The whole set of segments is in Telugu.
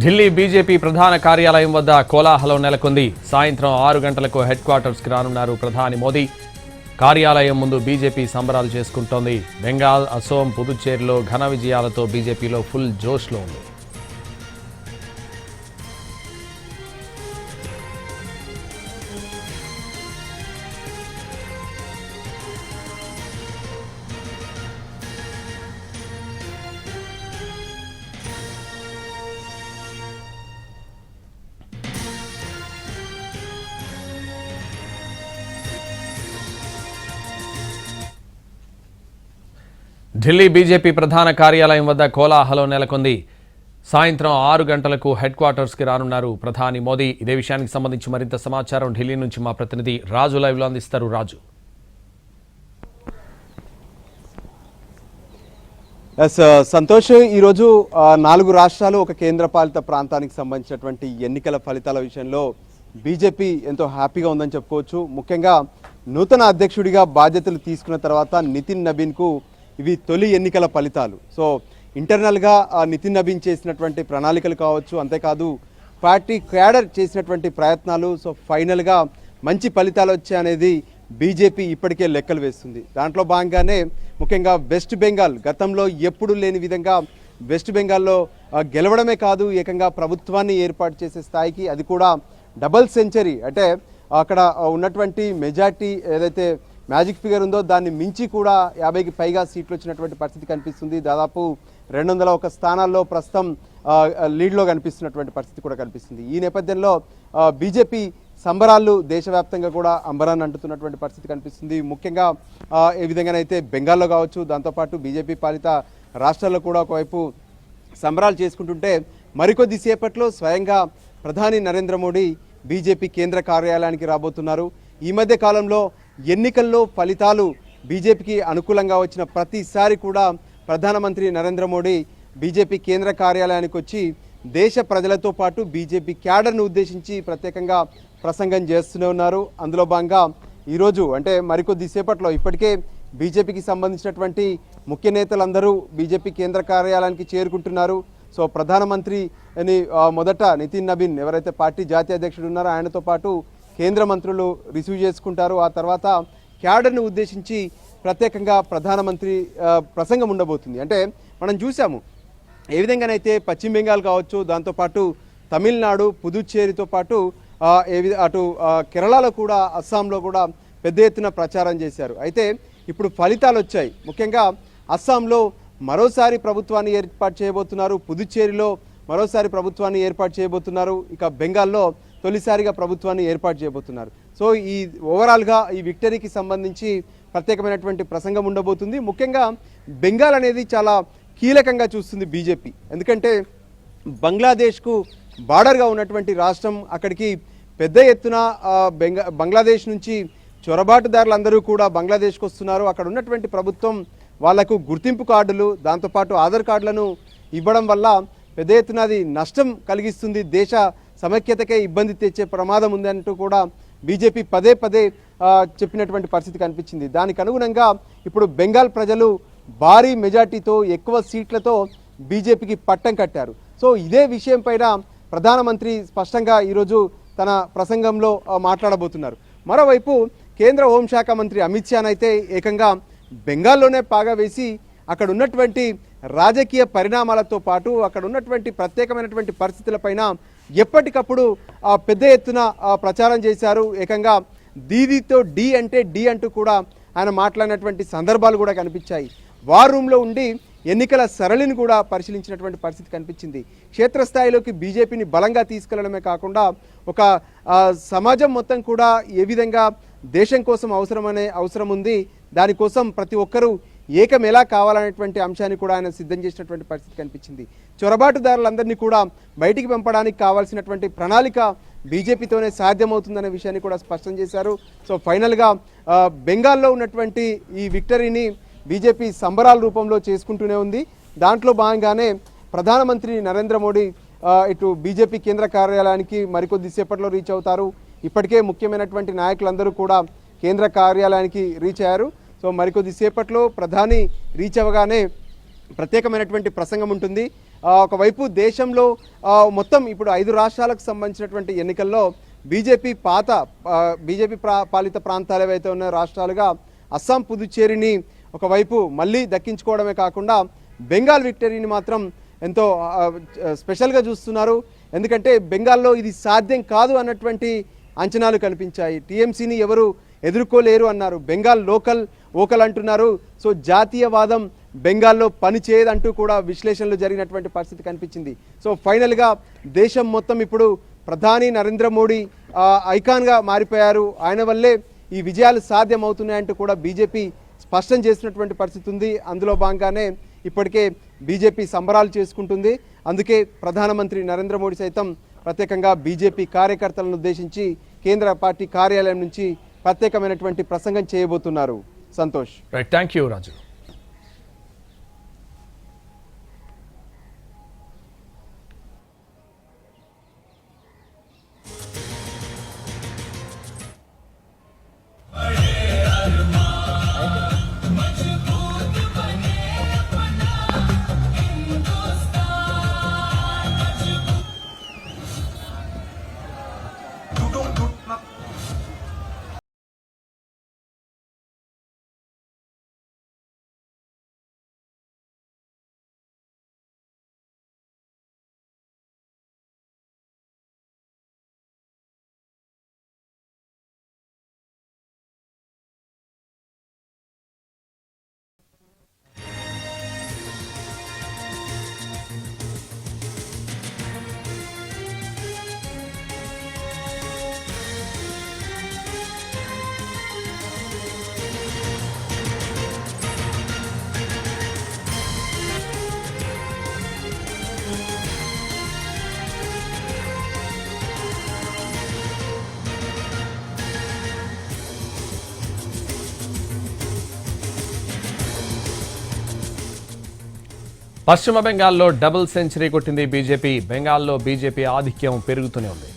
ఢిల్లీ బీజేపీ ప్రధాన కార్యాలయం వద్ద కోలాహలం నెలకొంది. సాయంత్రం 6 గంటలకు హెడ్ క్వార్టర్స్కి రానున్నారు ప్రధాని మోదీ. కార్యాలయం ముందు బీజేపీ సంబరాలు చేసుకుంటోంది. బెంగాల్, అసోం, పుదుచ్చేరిలో ఘన విజయాలతో బీజేపీలో ఫుల్ జోష్లో ఉంది. ఢిల్లీ బీజేపీ ప్రధాన కార్యాలయం వద్ద కోలాహలం నెలకొంది. సాయంత్రం 6 గంటలకు హెడ్ క్వార్టర్స్కి రానున్నారు ప్రధాని మోదీ. ఇదే విషయానికి సంబంధించి మరింత సమాచారం ఢిల్లీ నుంచి మా ప్రతినిధి రాజు లైవ్లో అందిస్తారు. రాజు, సంతోష్, ఈరోజు 4 రాష్ట్రాలు ఒక కేంద్రపాలిత ప్రాంతానికి సంబంధించినటువంటి ఎన్నికల ఫలితాల విషయంలో బీజేపీ ఎంతో హ్యాపీగా ఉందని చెప్పుకోవచ్చు. ముఖ్యంగా నూతన అధ్యక్షుడిగా బాధ్యతలు తీసుకున్న తర్వాత నితిన్ నబీన్కు ఇవి తొలి ఎన్నికల ఫలితాలు. సో ఇంటర్నల్గా నితిన్ నబీన్ చేసినటువంటి ప్రణాళికలు కావచ్చు, అంతేకాదు పార్టీ క్యాడర్ చేసినటువంటి ప్రయత్నాలు, సో ఫైనల్గా మంచి ఫలితాలు వచ్చాయనేది బీజేపీ ఇప్పటికే లెక్కలు వేస్తుంది. దాంట్లో భాగంగానే ముఖ్యంగా వెస్ట్ బెంగాల్ గతంలో ఎప్పుడు లేని విధంగా వెస్ట్ బెంగాల్లో గెలవడమే కాదు, ఏకంగా ప్రభుత్వాన్ని ఏర్పాటు చేసే స్థాయికి, అది కూడా డబల్ సెంచరీ, అంటే అక్కడ ఉన్నటువంటి మెజార్టీ ఏదైతే మ్యాజిక్ ఫిగర్ ఉందో దాన్ని మించి కూడా 50కి పైగా సీట్లు వచ్చినటువంటి పరిస్థితి కనిపిస్తుంది. దాదాపు 201 స్థానాల్లో ప్రస్తుతం లీడ్లో కనిపిస్తున్నటువంటి పరిస్థితి కూడా కనిపిస్తుంది. ఈ నేపథ్యంలో బీజేపీ సంబరాలు దేశవ్యాప్తంగా కూడా అంబరాన్ని అంటుతున్నటువంటి పరిస్థితి కనిపిస్తుంది. ముఖ్యంగా ఏ విధంగానైతే బెంగాల్లో కావచ్చు, దాంతోపాటు బీజేపీ పాలిత రాష్ట్రాల్లో కూడా ఒకవైపు సంబరాలు చేసుకుంటుంటే, మరికొద్ది సేపట్లో స్వయంగా ప్రధాని నరేంద్ర మోడీ బీజేపీ కేంద్ర కార్యాలయానికి రాబోతున్నారు. ఈ మధ్య కాలంలో ఎన్నికల్లో ఫలితాలు బీజేపీకి అనుకూలంగా వచ్చిన ప్రతిసారి కూడా ప్రధానమంత్రి నరేంద్ర మోడీ బీజేపీ కేంద్ర కార్యాలయానికి వచ్చి దేశ ప్రజలతో పాటు బీజేపీ క్యాడర్ను ఉద్దేశించి ప్రత్యేకంగా ప్రసంగం చేస్తూనే ఉన్నారు. అందులో భాగంగా ఈరోజు అంటే మరికొద్ది సేపట్లో ఇప్పటికే బీజేపీకి సంబంధించినటువంటి ముఖ్య నేతలందరూ బీజేపీ కేంద్ర కార్యాలయానికి చేరుకుంటున్నారు. సో ప్రధానమంత్రి అని మొదట నితిన్ నబీన్, ఎవరైతే పార్టీ జాతీయ అధ్యక్షుడు ఉన్నారో ఆయనతో పాటు కేంద్ర మంత్రులు రిసీవ్ చేసుకుంటారు. ఆ తర్వాత క్యాడర్ను ఉద్దేశించి ప్రత్యేకంగా ప్రధానమంత్రి ప్రసంగం ఉండబోతుంది. అంటే మనం చూసాము ఏ విధంగానైతే పశ్చిమ బెంగాల్ కావచ్చు, దాంతోపాటు తమిళనాడు, పుదుచ్చేరితో పాటు అటు కేరళలో కూడా, అస్సాంలో కూడా పెద్ద ఎత్తున ప్రచారం చేశారు. అయితే ఇప్పుడు ఫలితాలు వచ్చాయి. ముఖ్యంగా అస్సాంలో మరోసారి ప్రభుత్వాన్ని ఏర్పాటు చేయబోతున్నారు, పుదుచ్చేరిలో మరోసారి ప్రభుత్వాన్ని ఏర్పాటు చేయబోతున్నారు, ఇక బెంగాల్లో తొలిసారిగా ప్రభుత్వాన్ని ఏర్పాటు చేయబోతున్నారు. సో ఈ ఓవరాల్గా ఈ విక్టరీకి సంబంధించి ప్రత్యేకమైనటువంటి ప్రసంగం ఉండబోతుంది. ముఖ్యంగా బెంగాల్ అనేది చాలా కీలకంగా చూస్తుంది బీజేపీ. ఎందుకంటే బంగ్లాదేశ్కు బార్డర్గా ఉన్నటువంటి రాష్ట్రం, అక్కడికి పెద్ద ఎత్తున బంగ్లాదేశ్ నుంచి చొరబాటుదారులందరూ కూడా బంగ్లాదేశ్కి వస్తున్నారు. అక్కడ ఉన్నటువంటి ప్రభుత్వం వాళ్లకు గుర్తింపు కార్డులు, దాంతోపాటు ఆధార్ కార్డులను ఇవ్వడం వల్ల పెద్ద ఎత్తున అది నష్టం కలిగిస్తుంది, దేశ సమైక్యతకే ఇబ్బంది తెచ్చే ప్రమాదం ఉంది అంటూ కూడా బీజేపీ పదే పదే చెప్పినటువంటి పరిస్థితి కనిపించింది. దానికి అనుగుణంగా ఇప్పుడు బెంగాల్ ప్రజలు భారీ మెజార్టీతో, ఎక్కువ సీట్లతో బీజేపీకి పట్టం కట్టారు. సో ఇదే విషయం పైన ప్రధానమంత్రి స్పష్టంగా ఈరోజు తన ప్రసంగంలో మాట్లాడబోతున్నారు. మరోవైపు కేంద్ర హోంశాఖ మంత్రి అమిత్ షా అయితే ఏకంగా బెంగాల్లోనే పాగా వేసి అక్కడ ఉన్నటువంటి రాజకీయ పరిణామాలతో పాటు అక్కడ ఉన్నటువంటి ప్రత్యేకమైనటువంటి పరిస్థితులపైన ఎప్పటికప్పుడు పెద్ద ఎత్తున ప్రచారం చేశారు. ఏకంగా దీదీతో డి అంటే డి అంటూ కూడా ఆయన మాట్లాడినటువంటి సందర్భాలు కూడా కనిపించాయి. వార్ రూమ్లో ఉండి ఎన్నికల సరళిని కూడా పరిశీలించినటువంటి పరిస్థితి కనిపించింది. క్షేత్రస్థాయిలోకి బీజేపీని బలంగా తీసుకెళ్లడమే కాకుండా ఒక సమాజం మొత్తం కూడా ఏ విధంగా దేశం కోసం అవసరం ఉంది, దానికోసం ప్రతి ఒక్కరూ ఏకం ఎలా కావాలనేటువంటి అంశాన్ని కూడా ఆయన సిద్ధం చేసినటువంటి పరిస్థితి కనిపించింది. చొరబాటుదారులందరినీ కూడా బయటికి పంపడానికి కావాల్సినటువంటి ప్రణాళిక బీజేపీతోనే సాధ్యమవుతుందనే విషయాన్ని కూడా స్పష్టం చేశారు. సో ఫైనల్గా బెంగాల్లో ఉన్నటువంటి ఈ విక్టరీని బీజేపీ సంబరాల రూపంలో చేసుకుంటూనే ఉంది. దాంట్లో భాగంగానే ప్రధానమంత్రి నరేంద్ర మోడీ ఇటు బీజేపీ కేంద్ర కార్యాలయానికి మరికొద్ది సేపట్లో రీచ్ అవుతారు. ఇప్పటికే ముఖ్యమైనటువంటి నాయకులందరూ కూడా కేంద్ర కార్యాలయానికి రీచ్ అయ్యారు. సో మరికొద్ది సేపట్లో ప్రధాని రీచ్ అవ్వగానే ప్రత్యేకమైనటువంటి ప్రసంగం ఉంటుంది. ఒకవైపు దేశంలో మొత్తం ఇప్పుడు 5 రాష్ట్రాలకు సంబంధించినటువంటి ఎన్నికల్లో బీజేపీ పాలిత ప్రాంతాలు ఏవైతే ఉన్నాయో రాష్ట్రాలుగా అస్సాం, పుదుచ్చేరిని ఒకవైపు మళ్ళీ దక్కించుకోవడమే కాకుండా బెంగాల్ విక్టరీని మాత్రం ఎంతో స్పెషల్గా చూస్తున్నారు. ఎందుకంటే బెంగాల్లో ఇది సాధ్యం కాదు అన్నటువంటి అంచనాలు కనిపించాయి. టీఎంసీని ఎవరు ఎదుర్కోలేరు అన్నారు. బెంగాల్ ఓకల్ అంటున్నారు. సో జాతీయవాదం బెంగాల్లో పనిచేయదంటూ కూడా విశ్లేషణలు జరిగినటువంటి పరిస్థితి కనిపించింది. సో ఫైనల్గా దేశం మొత్తం ఇప్పుడు ప్రధాని నరేంద్ర మోడీ ఐకాన్గా మారిపోయారు. ఆయన వల్లే ఈ విజయాలు సాధ్యమవుతున్నాయంటూ కూడా బీజేపీ స్పష్టం చేసినటువంటి పరిస్థితి ఉంది. అందులో భాగంగానే ఇప్పటికే బీజేపీ సంబరాలు చేసుకుంటుంది. అందుకే ప్రధానమంత్రి నరేంద్ర మోడీ సైతం ప్రత్యేకంగా బీజేపీ కార్యకర్తలను ఉద్దేశించి కేంద్ర పార్టీ కార్యాలయం నుంచి ప్రత్యేకమైనటువంటి ప్రసంగం చేయబోతున్నారు. సంతోష్. రైట్, థ్యాంక్ యూ రాజు. పశ్చిమ బెంగాల్లో డబుల్ సెంచరీ కొట్టింది బీజేపీ. బెంగాల్లో బీజేపీ ఆధిక్యం పెరుగుతూనే ఉంది.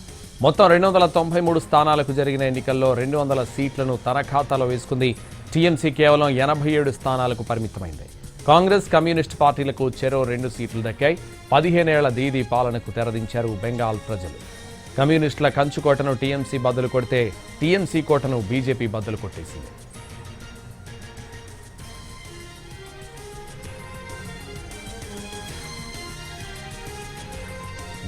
మొత్తం 293 స్థానాలకు జరిగిన ఎన్నికల్లో 200 సీట్లను తన ఖాతాలో వేసుకుంది. టీఎంసీ కేవలం 87 స్థానాలకు పరిమితమైంది. కాంగ్రెస్, కమ్యూనిస్ట్ పార్టీలకు చెరో 2 సీట్లు దక్కాయి. 15 ఏళ్ల దీదీ పాలనకు తెరదించారు బెంగాల్ ప్రజలు. కమ్యూనిస్టుల కంచుకోటను టీఎంసీ బద్దలు కొడితే టీఎంసీ కోటను బీజేపీ బద్దలు కొట్టేసింది.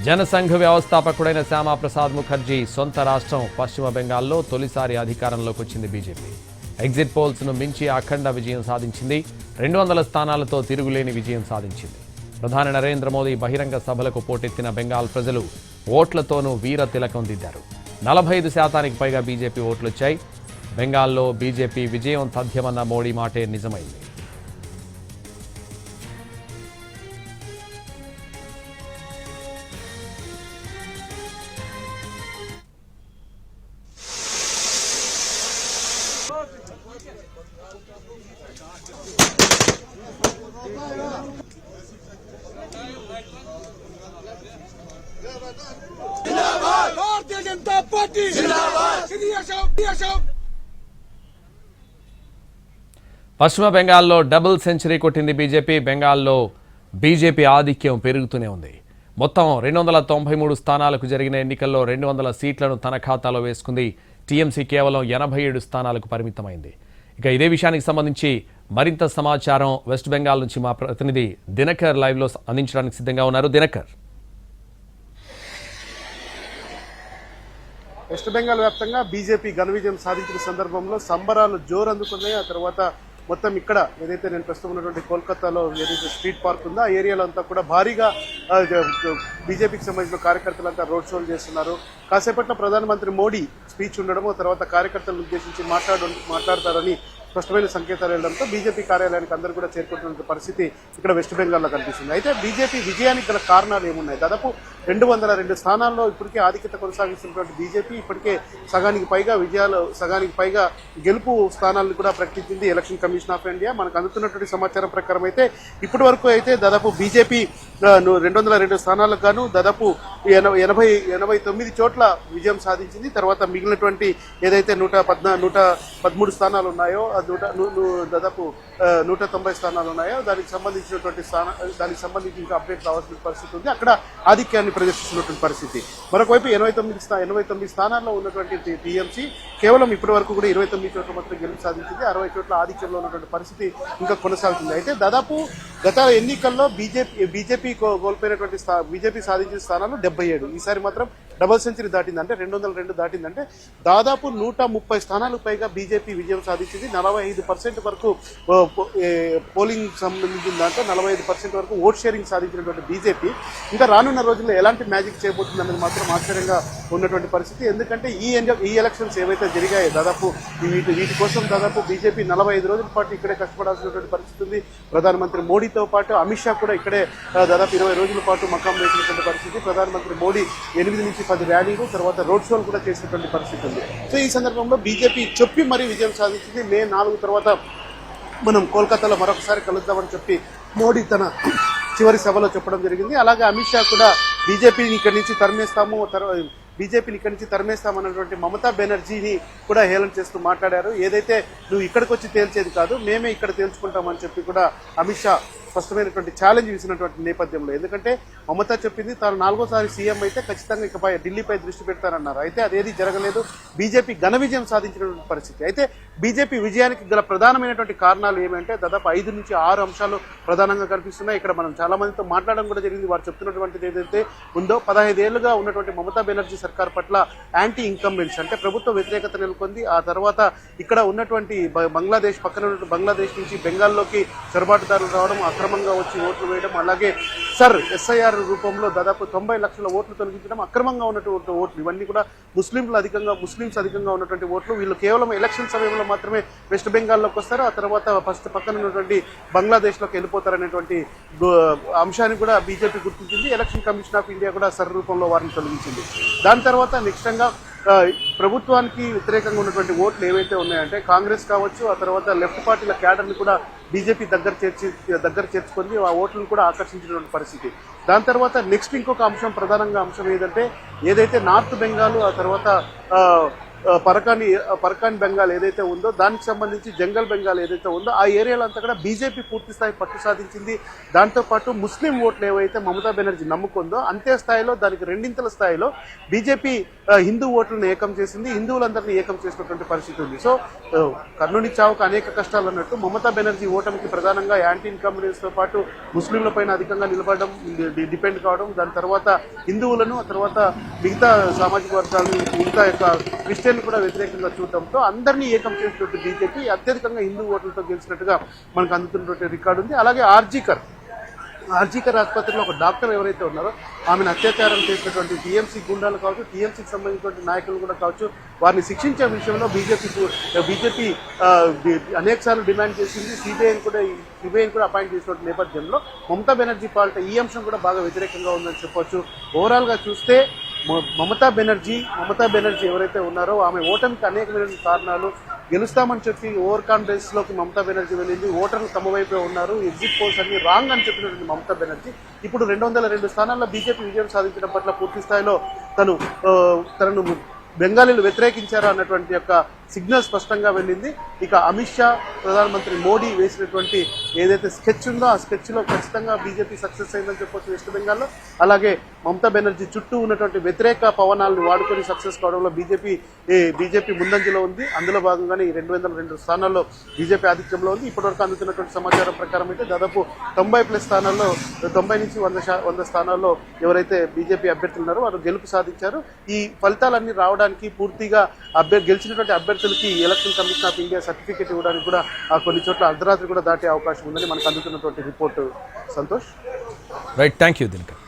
జనసంఘ్ వ్యవస్థాపకుడైన శ్యామాప్రసాద్ ముఖర్జీ సొంత రాష్ట్రం పశ్చిమ బెంగాల్లో తొలిసారి అధికారంలోకి వచ్చింది బీజేపీ. ఎగ్జిట్ పోల్స్ను మించి అఖండ విజయం సాధించింది. 200 స్థానాలతో తిరుగులేని విజయం సాధించింది. ప్రధాని నరేంద్ర మోదీ బహిరంగ సభలకు పోటెత్తిన బెంగాల్ ప్రజలు ఓట్లతోనూ వీర తిలకం దిద్దారు. 45% పైగా బీజేపీ ఓట్లొచ్చాయి. బెంగాల్లో బీజేపీ విజయం తథ్యమన్న మోడీ మాటే నిజమైంది. भारतीय जनता पार्टी పశ్చిమ బెంగాల్లో డబుల్ సెంచరీ కొట్టింది బీజేపీ. బెంగాల్లో బీజేపీ ఆధిక్యం పెరుగుతూనే ఉంది. మొత్తం 293 స్థానాలకు జరిగిన ఎన్నికల్లో 200 సీట్లను తన ఖాతాలో వేసుకుంది. టీఎంసీ కేవలం 87 స్థానాలకు పరిమితమైంది. ఇక ఇదే విషయానికి సంబంధించి మరింత సమాచారం వెస్ట్ బెంగాల్ నుంచి మా ప్రతినిధి దినకర్ లైవ్లో అందించడానికి సిద్ధంగా ఉన్నారు. దినకర్. వెస్ట్ బెంగాల్ వ్యాప్తంగా బీజేపీ ఘన విజయం సాధించిన సందర్భంలో సంబరాలు జోరందుకున్నాయి. ఆ తర్వాత మొత్తం ఇక్కడ ఏదైతే నేను ప్రస్తుతం ఉన్నటువంటి కోల్కతాలో ఏదైతే స్ట్రీట్ పార్క్ ఉందో ఆ ఏరియాలో అంతా కూడా భారీగా బీజేపీకి సంబంధించిన కార్యకర్తలంతా రోడ్ షోలు చేస్తున్నారు. కాసేపట్లో ప్రధానమంత్రి మోడీ స్పీచ్ ఉండడము, తర్వాత కార్యకర్తలను ఉద్దేశించి మాట్లాడతారని స్పష్టమైన సంకేతాలు వెళ్ళడంతో బీజేపీ కార్యాలయానికి అందరూ కూడా చేరుకుంటున్న పరిస్థితి ఇక్కడ వెస్ట్ బెంగాల్లో కనిపిస్తుంది. అయితే బీజేపీ విజయానికి గల కారణాలు ఏమున్నాయి? దాదాపు 202 స్థానాల్లో ఇప్పటికే ఆధిక్యత కొనసాగిస్తున్నటువంటి బీజేపీ ఇప్పటికే సగానికి పైగా గెలుపు స్థానాలను కూడా ప్రకటించింది ఎలక్షన్ కమిషన్ ఆఫ్ ఇండియా. మనకు అందుతున్నటువంటి సమాచారం ప్రకారం అయితే ఇప్పటి వరకు అయితే దాదాపు బీజేపీ 202 స్థానాలకు గాను దాదాపు 89 చోట్ల విజయం సాధించింది. తర్వాత మిగిలినటువంటి ఏదైతే 113 స్థానాలు ఉన్నాయో దాదాపు 190 స్థానాలు ఉన్నాయో దానికి సంబంధించి ఇంకా అప్డేట్ రావాల్సిన పరిస్థితి ఉంది. అక్కడ ఆధిక్యాన్ని ప్రదర్శిస్తున్నటువంటి పరిస్థితి. మరొకవైపు 89 స్థానాల్లో ఉన్నటువంటి టీఎంసీ కేవలం ఇప్పటి వరకు కూడా 29 చోట్ల మాత్రం గెలుపు సాధించింది. 60 చోట్ల ఆధిక్యంలో ఉన్నటువంటి పరిస్థితి ఇంకా కొనసాగుతుంది. అయితే దాదాపు గత ఎన్నికల్లో బీజేపీ కోల్పోయినటువంటి బీజేపీ సాధించిన స్థానాలు 77. ఈసారి మాత్రం డబుల్ సెంచరీ దాటిందంటే 202 దాటిందంటే దాదాపు 130 స్థానాలకు పైగా బీజేపీ విజయం సాధించింది. 45% వరకు పోలింగ్ సంబంధించిన దాంట్లో 45% వరకు ఓట్ షేరింగ్ సాధించినటువంటి బీజేపీ ఇంకా రానున్న రోజుల్లో ఎలాంటి మ్యాజిక్ చేయబోతుంది అన్నది మాత్రం ఆశ్చర్యంగా ఉన్నటువంటి పరిస్థితి. ఎందుకంటే ఈ ఎలక్షన్స్ ఏవైతే జరిగాయో దాదాపు వీటి కోసం దాదాపు బీజేపీ 45 రోజుల పాటు ఇక్కడే కష్టపడాల్సినటువంటి పరిస్థితి ఉంది. ప్రధానమంత్రి మోడీతో పాటు అమిత్ షా కూడా ఇక్కడే దాదాపు 20 రోజుల పాటు మకాం వేసినటువంటి పరిస్థితి. ప్రధానమంత్రి మోడీ 8 నుంచి 10 ర్యాలీలు తర్వాత రోడ్ షోలు కూడా చేసినటువంటి పరిస్థితి ఉంది. సో ఈ సందర్భంలో బీజేపీ చెప్పి మరీ విజయం సాధించింది. మే 4 తర్వాత మనం కోల్కతాలో మరొకసారి కలుద్దామని చెప్పి మోడీ తన చివరి సభలో చెప్పడం జరిగింది. అలాగే అమిత్ షా కూడా బీజేపీని ఇక్కడి నుంచి తరిమేస్తామన్నటువంటి మమతా బెనర్జీని కూడా హేళన చేస్తూ మాట్లాడారు. ఏదైతే నువ్వు ఇక్కడికి వచ్చి తేల్చేది కాదు, మేమే ఇక్కడ తేల్చుకుంటామని చెప్పి కూడా అమిత్ షా స్పష్టమైనటువంటి ఛాలెంజ్ విసినటువంటి నేపథ్యంలో, ఎందుకంటే మమతా చెప్పింది తాను 4వ సీఎం అయితే ఖచ్చితంగా ఇకపై ఢిల్లీపై దృష్టి పెడతారన్నారు. అయితే అదేది జరగలేదు. బీజేపీ ఘన విజయం సాధించినటువంటి పరిస్థితి. అయితే బీజేపీ విజయానికి గల ప్రధానమైనటువంటి కారణాలు ఏమంటే దాదాపు 5 నుంచి 6 అంశాలు ప్రధానంగా కనిపిస్తున్నాయి. ఇక్కడ మనం చాలా మందితో మాట్లాడడం కూడా జరిగింది. వారు చెప్తున్నటువంటిది ఏదైతే ఉందో 15 ఏళ్లుగా ఉన్నటువంటి మమతా బెనర్జీ సర్కార్ పట్ల యాంటీ ఇన్కంబెన్స్ అంటే ప్రభుత్వ వ్యతిరేకత నెలకొంది. ఆ తర్వాత ఇక్కడ ఉన్నటువంటి బంగ్లాదేశ్ పక్కన ఉన్నటువంటి బంగ్లాదేశ్ నుంచి బెంగాల్లోకి చొరబాటుదారులు రావడం, అక్రమంగా వచ్చి ఓట్లు వేయడం, అలాగే ఎస్ఐఆర్ రూపంలో దాదాపు 90 లక్షల ఓట్లు తొలగించడం, అక్రమంగా ఉన్నటువంటి ఓట్లు, ఇవన్నీ కూడా ముస్లింస్ అధికంగా ఉన్నటువంటి ఓట్లు. వీళ్ళు కేవలం ఎలక్షన్ సమయంలో మాత్రమే వెస్ట్ బెంగాల్లోకి వస్తారు, ఆ తర్వాత ఫస్ట్ పక్కన ఉన్నటువంటి బంగ్లాదేశ్లోకి వెళ్ళిపోతారనేటువంటి అంశాన్ని కూడా బీజేపీ గుర్తించింది. ఎలక్షన్ కమిషన్ ఆఫ్ ఇండియా కూడా రూపంలో వారిని తొలగించింది. దాని తర్వాత నెక్స్ట్గా ప్రభుత్వానికి వ్యతిరేకంగా ఉన్నటువంటి ఓట్లు ఏవైతే ఉన్నాయంటే కాంగ్రెస్ కావచ్చు, ఆ తర్వాత లెఫ్ట్ పార్టీల క్యాడర్ని కూడా బీజేపీ దగ్గర చేర్చుకొని ఆ ఓట్లను కూడా ఆకర్షించినటువంటి పరిస్థితి. దాని తర్వాత నెక్స్ట్ ఇంకొక ప్రధానంగా అంశం ఏదైతే నార్త్ బెంగాల్, ఆ తర్వాత పరకాన్ బెంగాల్ ఏదైతే ఉందో దానికి సంబంధించి జంగల్ బెంగాల్ ఏదైతే ఉందో ఆ ఏరియాలో అంతా కూడా బీజేపీ పూర్తి స్థాయి పట్టు సాధించింది. దాంతోపాటు ముస్లిం ఓట్లు ఏవైతే మమతా బెనర్జీ నమ్ముకుందో అంతే స్థాయిలో దానికి 2 స్థాయిలో బీజేపీ హిందూ ఓట్లను ఏకం చేసింది, హిందువులందరినీ ఏకం చేసినటువంటి పరిస్థితి ఉంది. సో కర్ణుని చావుకు అనేక కష్టాలు అన్నట్టు మమతా బెనర్జీ ఓటమికి ప్రధానంగా యాంటీ ఇన్కంబెన్స్తో పాటు ముస్లింల పైన అధికంగా నిలబడడం, డిపెండ్ కావడం, దాని తర్వాత హిందువులను, ఆ తర్వాత మిగతా సామాజిక వర్గాలను, మిగతా క్రిస్టియన్ కూడా వ్యతిరేకంగా చూడటంతో అందరినీ ఏకం చేసినట్టు బీజేపీ అత్యధికంగా హిందూ ఓట్లతో గెలిచినట్టుగా మనకు అందుతున్నటువంటి రికార్డు ఉంది. అలాగే ఆర్జీకర్ ఆసుపత్రిలో ఒక డాక్టర్ ఎవరైతే ఉన్నారో ఆమెను అత్యాచారం చేసినటువంటి టీఎంసీ గుండాలు కావచ్చు, టీఎంసీకి సంబంధించినటువంటి నాయకులు కూడా కావచ్చు, వారిని శిక్షించే విషయంలో బీజేపీ అనేకసార్లు డిమాండ్ చేసింది. సిబిఐని కూడా అపాయింట్ చేసినటువంటి నేపథ్యంలో మమతా బెనర్జీ పాలిట ఈ అంశం కూడా బాగా వ్యతిరేకంగా ఉందని చెప్పొచ్చు. ఓవరాల్గా చూస్తే మమతా బెనర్జీ ఎవరైతే ఉన్నారో ఆమె ఓటమికి అనేకమైన కారణాలు. గెలుస్తామని చెప్పి ఓవర్ కాన్ఫిడెన్స్ లోకి మమతా బెనర్జీ వెళ్ళింది. ఓటర్లు తమ వైపే ఉన్నారు, ఎగ్జిట్ పోల్స్ అన్ని రాంగ్ అని చెప్పినటువంటి మమతా బెనర్జీ ఇప్పుడు 202 స్థానాల్లో బీజేపీ విజయం సాధించడం పట్ల పూర్తి స్థాయిలో తనను బెంగాలీలు వ్యతిరేకించారు అన్నటువంటి యొక్క సిగ్నల్ స్పష్టంగా వెళ్ళింది. ఇక అమిత్ షా, ప్రధానమంత్రి మోడీ వేసినటువంటి ఏదైతే స్కెచ్ ఉందో ఆ స్కెచ్లో ఖచ్చితంగా బీజేపీ సక్సెస్ అయిందని చెప్పొచ్చు వెస్ట్ బెంగాల్లో. అలాగే మమతా బెనర్జీ చుట్టూ ఉన్నటువంటి వ్యతిరేక పవనాలను వాడుకొని సక్సెస్ కావడంలో బీజేపీ ముందంజలో ఉంది. అందులో భాగంగానే ఈ 202 స్థానాల్లో బీజేపీ ఆధిక్యంలో ఉంది. ఇప్పటివరకు అందుతున్నటువంటి సమాచారం ప్రకారం అయితే దాదాపు 90+ స్థానాల్లో 90 నుంచి 100 స్థానాల్లో ఎవరైతే బీజేపీ అభ్యర్థులు ఉన్నారో వారు గెలుపు సాధించారు. ఈ ఫలితాలన్నీ రావడానికి పూర్తిగా గెలిచినటువంటి అభ్యర్థులకి election commission of India certificate ఇవ్వడానికి కూడా కొన్ని చోట్ల అర్ధరాత్రి కూడా దాటే అవకాశం ఉందని మనకు అందుతున్నటువంటి report. Santosh, right, thank you Dinakar.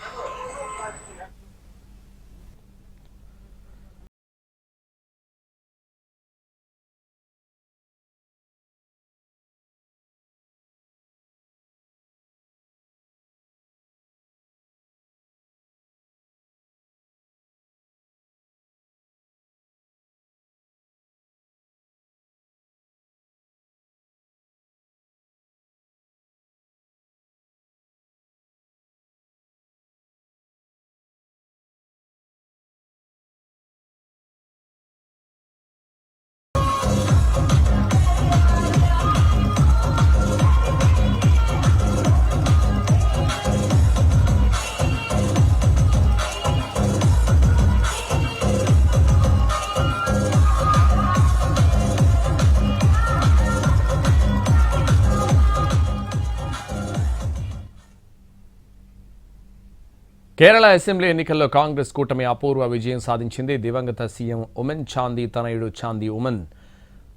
Kerala assembly ఎన్నికల్లో కాంగ్రెస్ కూటమి అపూర్వ విజయం సాధించింది. దివంగత సీఎం ఉమెన్ చాందీ తనయుడు చాందీ ఉమెన్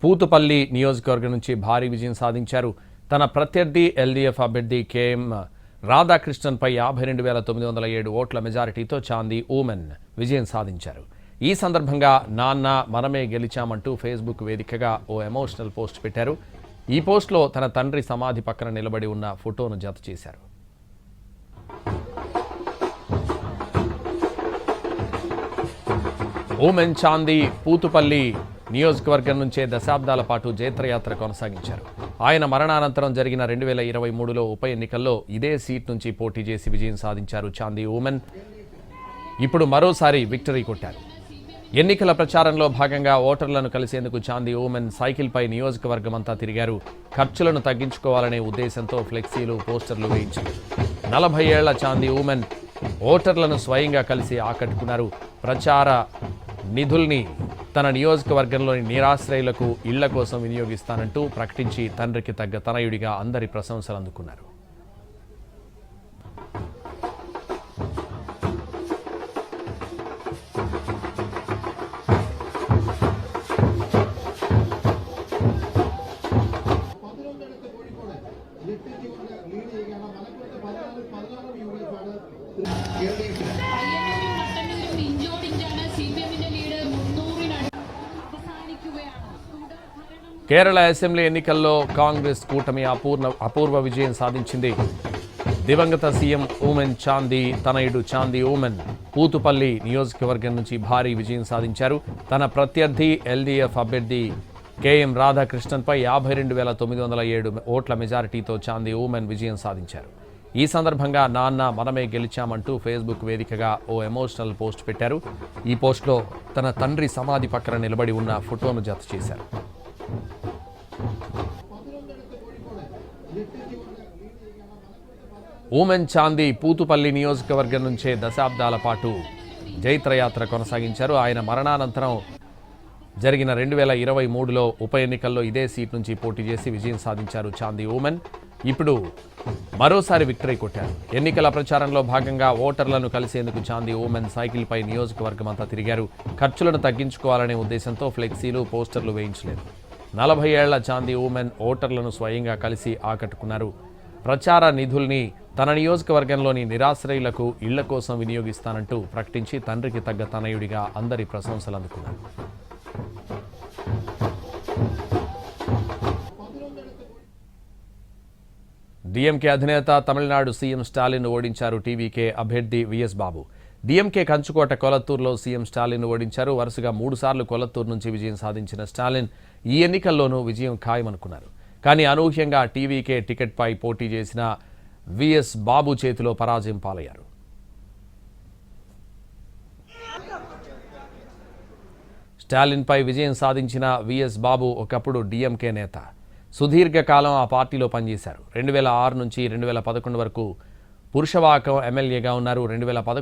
పూతుపల్లి నియోజకవర్గం నుంచి భారీ విజయం సాధించారు. తన ప్రత్యర్థి ఎల్డీఎఫ్ అభ్యర్థి కేఎం రాధాకృష్ణన్పై 52,907 ఓట్ల మెజారిటీతో చాందీ ఉమెన్ విజయం సాధించారు. ఈ సందర్భంగా నాన్న మనమే గెలిచామంటూ ఫేస్బుక్ వేదికగా ఓ ఎమోషనల్ పోస్ట్ పెట్టారు. ఈ పోస్ట్లో తన తండ్రి సమాధి పక్కన నిలబడి ఉన్న ఫోటోను జత చేశారు. ఉమెన్ చాందీ పూతుపల్లి నియోజకవర్గం నుంచే దశాబ్దాల పాటు జైత్రయాత్ర కొనసాగించారు. ఆయన మరణానంతరం జరిగిన 2023లో ఉప ఎన్నికల్లో ఇదే సీట్ నుంచి పోటీ చేసి విజయం సాధించారు చాందీ ఉమెన్. ఇప్పుడు మరోసారి విక్టరీ కొట్టారు. ఎన్నికల ప్రచారంలో భాగంగా ఓటర్లను కలిసేందుకు చాందీ ఉమెన్ సైకిల్పై నియోజకవర్గం అంతా తిరిగారు. ఖర్చులను తగ్గించుకోవాలనే ఉద్దేశంతో ఫ్లెక్సీలు, పోస్టర్లు వేయించారు. 40 ఏళ్ల చాందీ ఉమెన్ ఓటర్లను స్వయంగా కలిసి ఆకట్టుకున్నారు. ప్రచార నిధుల్ని తన నియోజకవర్గంలోని నిరాశ్రయులకు ఇళ్ల కోసం వినియోగిస్తానంటూ ప్రకటించి తండ్రికి తగ్గ తనయుడిగా అందరి ప్రశంసలు అందుకున్నారు. కేరళ అసెంబ్లీ ఎన్నికల్లో కాంగ్రెస్ కూటమి అపూర్వ విజయం సాధించింది. దివంగత సీఎం ఉమెన్ చాందీ తనయుడు చాందీ ఉమెన్ పూతుపల్లి నియోజకవర్గం నుంచి భారీ విజయం సాధించారు. తన ప్రత్యర్థి ఎల్డీఎఫ్ అభ్యర్థి కేఎం రాధాకృష్ణన్పై 52,907 ఓట్ల మెజారిటీతో చాందీ ఉమెన్ విజయం సాధించారు. ఈ సందర్భంగా నాన్న మనమే గెలిచామంటూ ఫేస్బుక్ వేదికగా ఓ ఎమోషనల్ పోస్ట్ పెట్టారు. ఈ పోస్ట్లో తన తండ్రి సమాధి పక్కన నిలబడి ఉన్న ఫోటోను జత చేశారు. ఉమెన్ చాందీ పూతుపల్లి నియోజకవర్గం నుంచే దశాబ్దాల పాటు జైత్రయాత్ర కొనసాగించారు. ఆయన మరణానంతరం జరిగిన 2023లో ఉప ఎన్నికల్లో ఇదే సీట్ నుంచి పోటీ చేసి విజయం సాధించారు చాందీ ఉమెన్. ఇప్పుడు మరోసారి విక్టరీ కొట్టారు. ఎన్నికల ప్రచారంలో భాగంగా ఓటర్లను కలిసేందుకు చాందీ ఉమెన్ సైకిల్పై నియోజకవర్గం అంతా తిరిగారు. ఖర్చులను తగ్గించుకోవాలనే ఉద్దేశంతో ఫ్లెక్సీలు, పోస్టర్లు వేయించలేదు. 40 ఏళ్ల చాందీ ఉమెన్ ఓటర్లను స్వయంగా కలిసి ఆకట్టుకున్నారు. ప్రచార నిధుల్ని తన నియోజకవర్గంలోని నిరాశ్రయులకు ఇళ్ల కోసం వినియోగిస్తానంటూ ప్రకటించి తండ్రికి తగ్గ తనయుడిగా అందరి ప్రశంసలు అందుకున్నారు. డిఎంకే అధినేత తమిళనాడు సీఎం స్టాలిన్ ఓడించారు టీవీకే అభ్యర్థి విఎస్ బాబు. డిఎంకే కంచుకోట కొలత్తూరులో సీఎం స్టాలిన్ ఓడించారు. వరుసగా 3 సార్లు కొలత్తూరు నుంచి విజయం సాధించిన స్టాలిన్ ఈ ఎన్నికల్లోనూ విజయం ఖాయమనుకున్నారు. కానీ అనూహ్యంగా టీవీకే టికెట్పై పోటీ చేసిన విఎస్ బాబు చేతిలో పరాజయం పాలయ్యారు. స్టాలిన్పై విజయం సాధించిన విఎస్ బాబు ఒకప్పుడు డిఎంకే నేత. సుదీర్ఘకాలం ఆ పార్టీలో పనిచేశారు. 2006 నుంచి 2011 వరకు పురుషవాకం ఎమ్మెల్యేగా ఉన్నారు. 2011